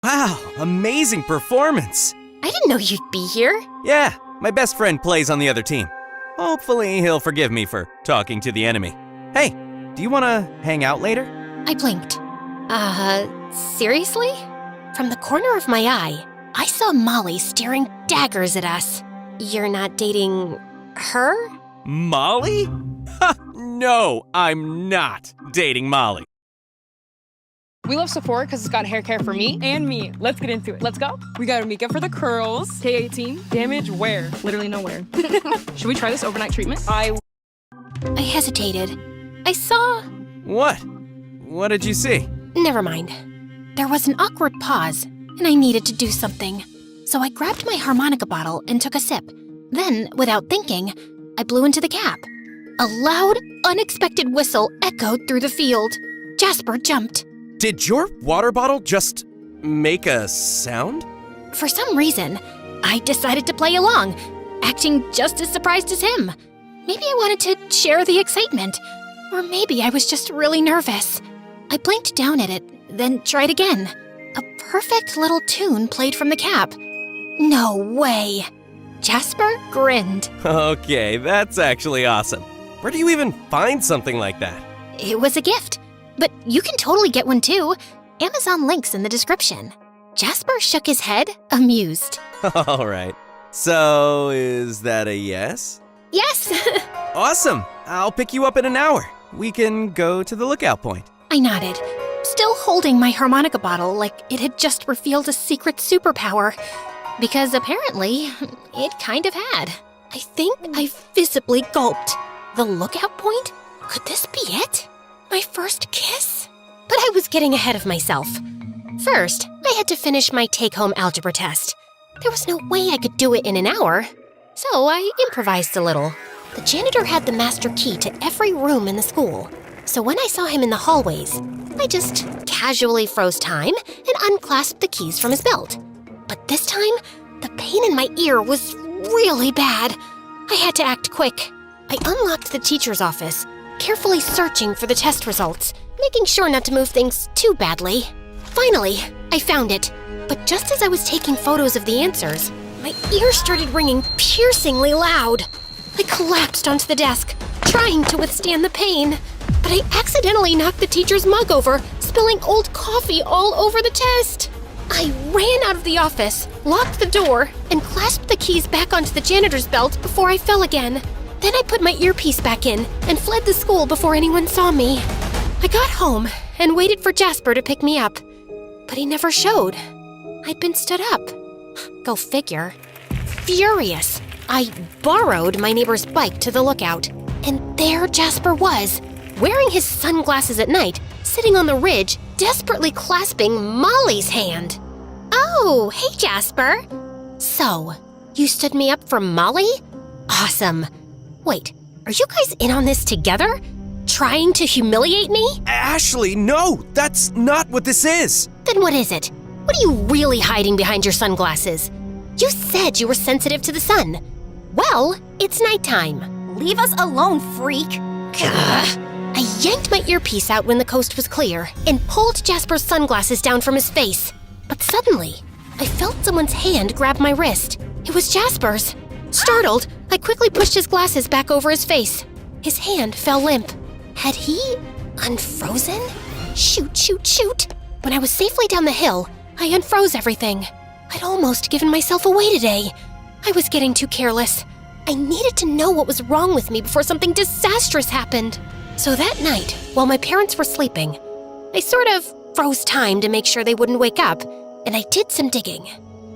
Wow, amazing performance. I didn't know you'd be here. Yeah, my best friend plays on the other team. Hopefully he'll forgive me for talking to the enemy. Hey, do you want to hang out later? I blinked. Seriously? From the corner of my eye, I saw Molly staring daggers at us. You're not dating her? Molly? Ha! No, I'm not dating Molly. We love Sephora because it's got hair care for me and me. Let's get into it. Let's go. We got a makeup for the curls. K18. Damage where? Literally nowhere. Should we try this overnight treatment? I hesitated. I saw... What? What did you see? Never mind. There was an awkward pause, and I needed to do something. So I grabbed my harmonica bottle and took a sip. Then, without thinking, I blew into the cap. A loud, unexpected whistle echoed through the field. Jasper jumped. Did your water bottle just make a sound? For some reason, I decided to play along, acting just as surprised as him. Maybe I wanted to share the excitement, or maybe I was just really nervous. I blinked down at it, then tried again. A perfect little tune played from the cap. No way! Jasper grinned. Okay, that's actually awesome. Where do you even find something like that? It was a gift, but you can totally get one too. Amazon links in the description. Jasper shook his head, amused. All right. So, is that a yes? Yes! Awesome! I'll pick you up in an hour. We can go to the lookout point. I nodded, still holding my harmonica bottle like it had just revealed a secret superpower. Because apparently, it kind of had. I think I visibly gulped. The lookout point? Could this be it? My first kiss? But I was getting ahead of myself. First, I had to finish my take-home algebra test. There was no way I could do it in an hour. So I improvised a little. The janitor had the master key to every room in the school. So when I saw him in the hallways, I just casually froze time and unclasped the keys from his belt. But this time, the pain in my ear was really bad. I had to act quick. I unlocked the teacher's office, carefully searching for the test results, making sure not to move things too badly. Finally, I found it. But just as I was taking photos of the answers, my ear started ringing piercingly loud. I collapsed onto the desk, trying to withstand the pain. But I accidentally knocked the teacher's mug over, spilling old coffee all over the test. I ran out of the office, locked the door, and clasped the keys back onto the janitor's belt before I fell again. Then I put my earpiece back in and fled the school before anyone saw me. I got home and waited for Jasper to pick me up, but he never showed. I'd been stood up. Go figure. Furious, I borrowed my neighbor's bike to the lookout, and there Jasper was, wearing his sunglasses at night, sitting on the ridge, desperately clasping Molly's hand. Oh, hey, Jasper. So, you stood me up for Molly? Awesome. Wait, are you guys in on this together? Trying to humiliate me? Ashley, no! That's not what this is! Then what is it? What are you really hiding behind your sunglasses? You said you were sensitive to the sun. Well, it's nighttime. Leave us alone, freak! Gah. I yanked my earpiece out when the coast was clear and pulled Jasper's sunglasses down from his face. But suddenly, I felt someone's hand grab my wrist. It was Jasper's. Startled, I quickly pushed his glasses back over his face. His hand fell limp. Had he unfrozen? Shoot, shoot, shoot! When I was safely down the hill, I unfroze everything. I'd almost given myself away today. I was getting too careless. I needed to know what was wrong with me before something disastrous happened. So that night, while my parents were sleeping, I sort of froze time to make sure they wouldn't wake up, and I did some digging.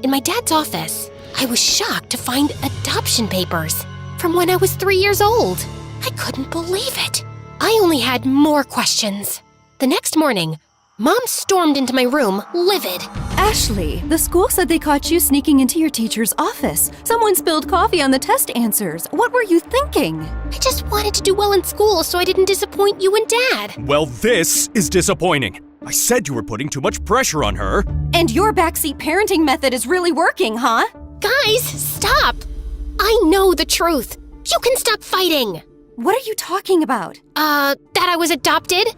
In my dad's office, I was shocked to find adoption papers from when I was 3 years old. I couldn't believe it. I only had more questions. The next morning, Mom stormed into my room, livid. Ashley, the school said they caught you sneaking into your teacher's office. Someone spilled coffee on the test answers. What were you thinking? I just wanted to do well in school so I didn't disappoint you and Dad. Well, this is disappointing. I said you were putting too much pressure on her. And your backseat parenting method is really working, huh? Guys, stop! I know the truth. You can stop fighting. What are you talking about? That I was adopted?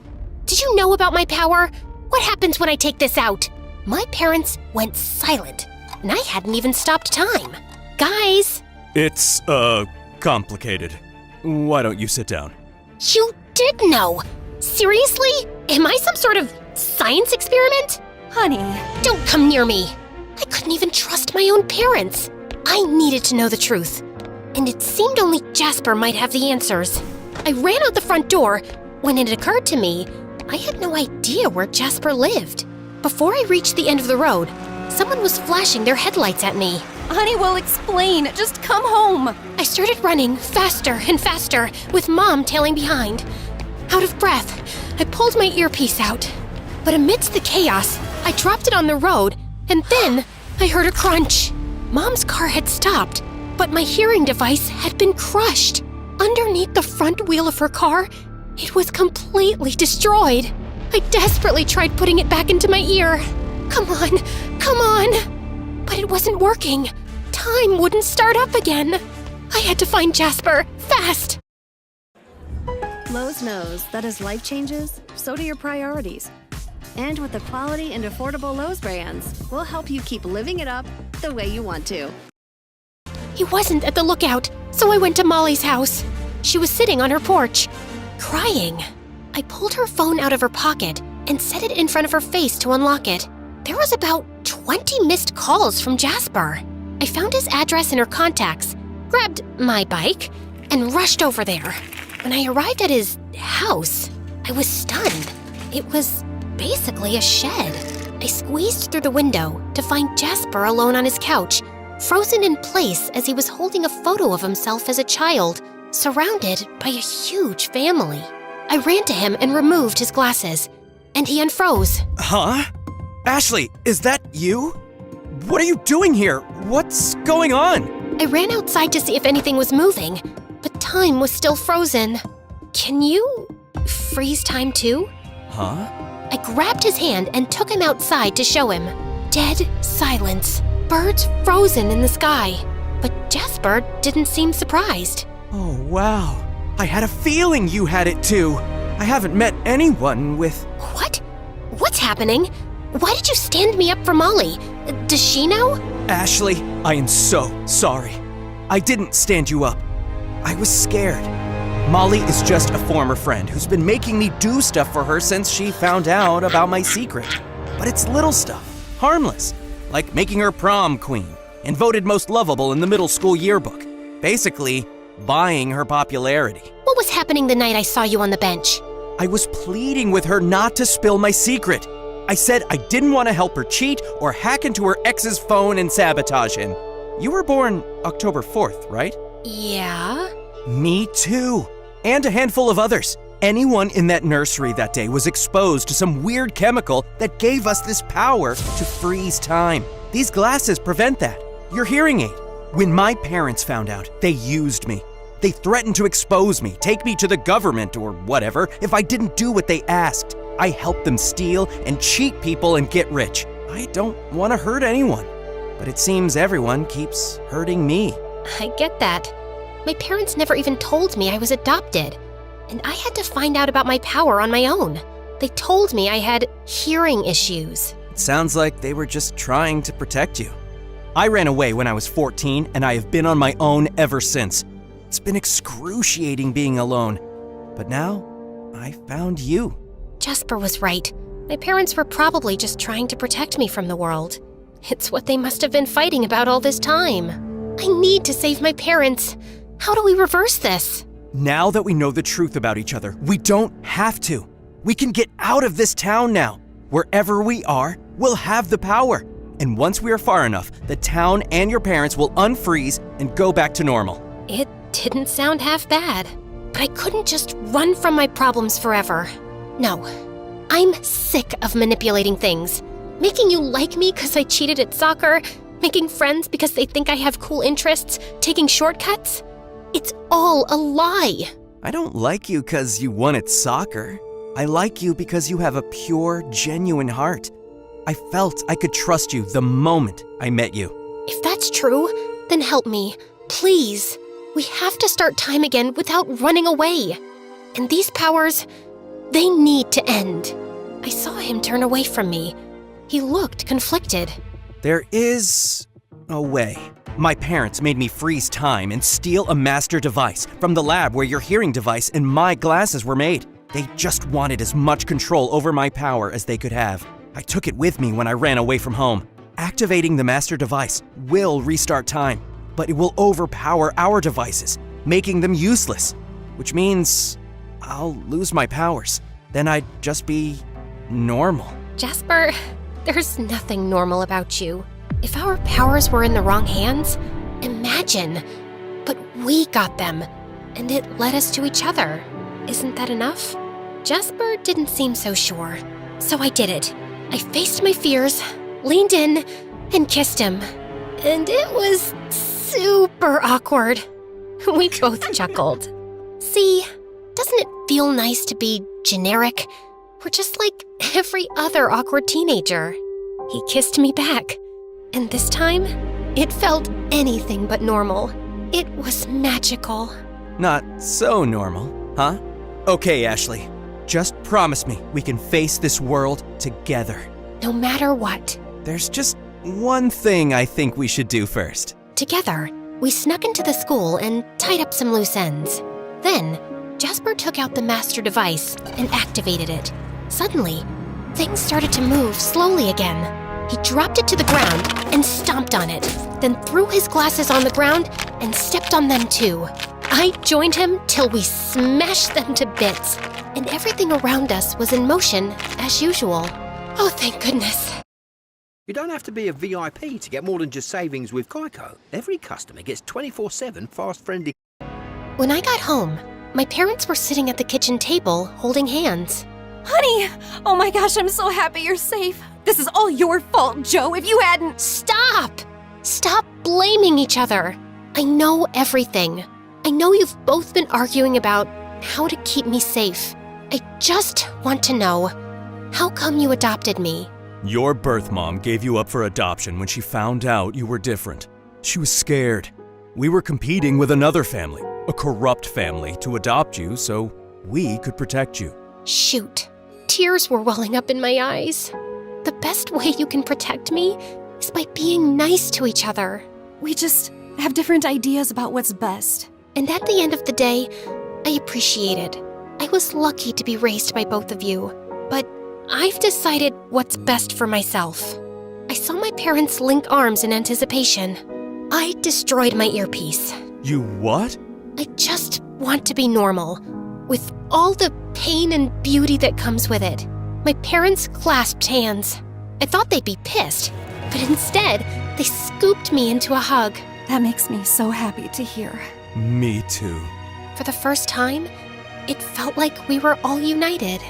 Did you know about my power? What happens when I take this out? my parents went silent, and I hadn't even stopped time. Guys! It's, complicated. Why don't you sit down? You did know! Seriously? Am I some sort of science experiment? Honey, Don't come near me! I couldn't even trust my own parents. I needed to know the truth. And it seemed only Jasper might have the answers. I ran out the front door when it occurred to me I had no idea where Jasper lived. Before I reached the end of the road, someone was flashing their headlights at me. honey, we'll explain. Just come home. I started running faster and faster, with Mom tailing behind. Out of breath, I pulled my earpiece out. But amidst the chaos, I dropped it on the road, and then I heard a crunch. Mom's car had stopped, but my hearing device had been crushed. Underneath the front wheel of her car, it was completely destroyed. I desperately tried putting it back into my ear. Come on, come on! But it wasn't working. Time wouldn't start up again. I had to find Jasper, fast! Lowe's knows that as life changes, so do your priorities. And with the quality and affordable Lowe's brands, we'll help you keep living it up the way you want to. He wasn't at the lookout, so I went to Molly's house. She was sitting on her porch, crying. I pulled her phone out of her pocket and set it in front of her face to unlock it. There was about 20 missed calls from Jasper. I found his address in her contacts, grabbed my bike, and rushed over there. When I arrived at his house, I was stunned. It was basically a shed. I squeezed through the window to find Jasper alone on his couch, frozen in place as he was holding a photo of himself as a child, surrounded by a huge family. I ran to him and removed his glasses, and he unfroze. Huh? Ashley, is that you? What are you doing here? What's going on? I ran outside to see if anything was moving, but time was still frozen. Can you freeze time too? Huh? I grabbed his hand and took him outside to show him. Dead silence. Birds frozen in the sky. But Jasper didn't seem surprised. Oh, wow. I had a feeling you had it too. I haven't met anyone with... What? What's happening? Why did you stand me up for Molly? Does she know? Ashley, I am so sorry. I didn't stand you up. I was scared. Molly is just a former friend who's been making me do stuff for her since she found out about my secret. But it's little stuff, harmless, like making her prom queen and voted most lovable in the middle school yearbook. Basically, buying her popularity. What was happening the night I saw you on the bench? I was pleading with her not to spill my secret. I said I didn't want to help her cheat or hack into her ex's phone and sabotage him. You were born October 4th, right? Yeah? Me too. And a handful of others. Anyone in that nursery that day was exposed to some weird chemical that gave us this power to freeze time. These glasses prevent that. Your hearing aid. When my parents found out, they used me. They threatened to expose me, take me to the government or whatever if I didn't do what they asked. I helped them steal and cheat people and get rich. I don't want to hurt anyone, but it seems everyone keeps hurting me. I get that. My parents never even told me I was adopted, and I had to find out about my power on my own. They told me I had hearing issues. It sounds like they were just trying to protect you. I ran away when I was 14, and I have been on my own ever since. It's been excruciating being alone, but now I found you. Jasper was right. My parents were probably just trying to protect me from the world. It's what they must have been fighting about all this time. I need to save my parents. How do we reverse this? Now that we know the truth about each other, we don't have to. We can get out of this town now. Wherever we are, we'll have the power. And once we are far enough, the town and your parents will unfreeze and go back to normal. It didn't sound half bad, but I couldn't just run from my problems forever. No, I'm sick of manipulating things. Making you like me because I cheated at soccer, making friends because they think I have cool interests, taking shortcuts. It's all a lie. I don't like you because you won at soccer. I like you because you have a pure, genuine heart. I felt I could trust you the moment I met you. If that's true, then help me, please. We have to start time again without running away. And these powers, they need to end. I saw him turn away from me. He looked conflicted. There is a way. My parents made me freeze time and steal a master device from the lab where your hearing device and my glasses were made. They just wanted as much control over my power as they could have. I took it with me when I ran away from home. Activating the master device will restart time, but it will overpower our devices, making them useless, which means I'll lose my powers. Then I'd just be normal. Jasper, there's nothing normal about you. If our powers were in the wrong hands, imagine. But we got them, and it led us to each other. Isn't that enough? Jasper didn't seem so sure, so I did it. I faced my fears, leaned in, and kissed him. And it was super awkward. We both chuckled. See, doesn't it feel nice to be generic? We're just like every other awkward teenager. He kissed me back. And this time, it felt anything but normal. It was magical. Not so normal, huh? Okay, Ashley. Just promise me we can face this world together. No matter what. There's just one thing I think we should do first. Together, we snuck into the school and tied up some loose ends. Then, Jasper took out the master device and activated it. Suddenly, things started to move slowly again. He dropped it to the ground and stomped on it, then threw his glasses on the ground and stepped on them too. I joined him till we smashed them to bits, and everything around us was in motion as usual. Oh, thank goodness. You don't have to be a VIP to get more than just savings with Geico. Every customer gets 24/7 fast-friendly. When I got home, my parents were sitting at the kitchen table holding hands. Honey! Oh my gosh, I'm so happy you're safe. This is all your fault, Joe. If you hadn't... Stop! Stop blaming each other. I know everything. I know you've both been arguing about how to keep me safe. I just want to know, how come you adopted me? Your birth mom gave you up for adoption when she found out you were different. She was scared. We were competing with another family, a corrupt family, to adopt you so we could protect you. Shoot. Tears were welling up in my eyes. The best way you can protect me is by being nice to each other. We just have different ideas about what's best. And at the end of the day, I appreciate it. I was lucky to be raised by both of you, but I've decided what's best for myself. I saw my parents link arms in anticipation. I destroyed my earpiece. You what? I just want to be normal, with all the pain and beauty that comes with it. My parents clasped hands. I thought they'd be pissed, but instead, they scooped me into a hug. That makes me so happy to hear. Me too. For the first time, it felt like we were all united.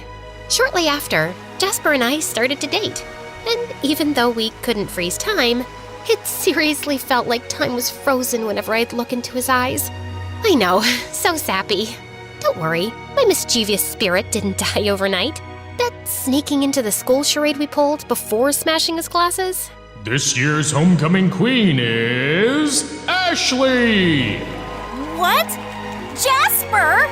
Shortly after, Jasper and I started to date. And even though we couldn't freeze time, it seriously felt like time was frozen whenever I'd look into his eyes. I know, so sappy. Don't worry, my mischievous spirit didn't die overnight. That sneaking into the school charade we pulled before smashing his glasses? This year's homecoming queen is Ashley! What? Jasper?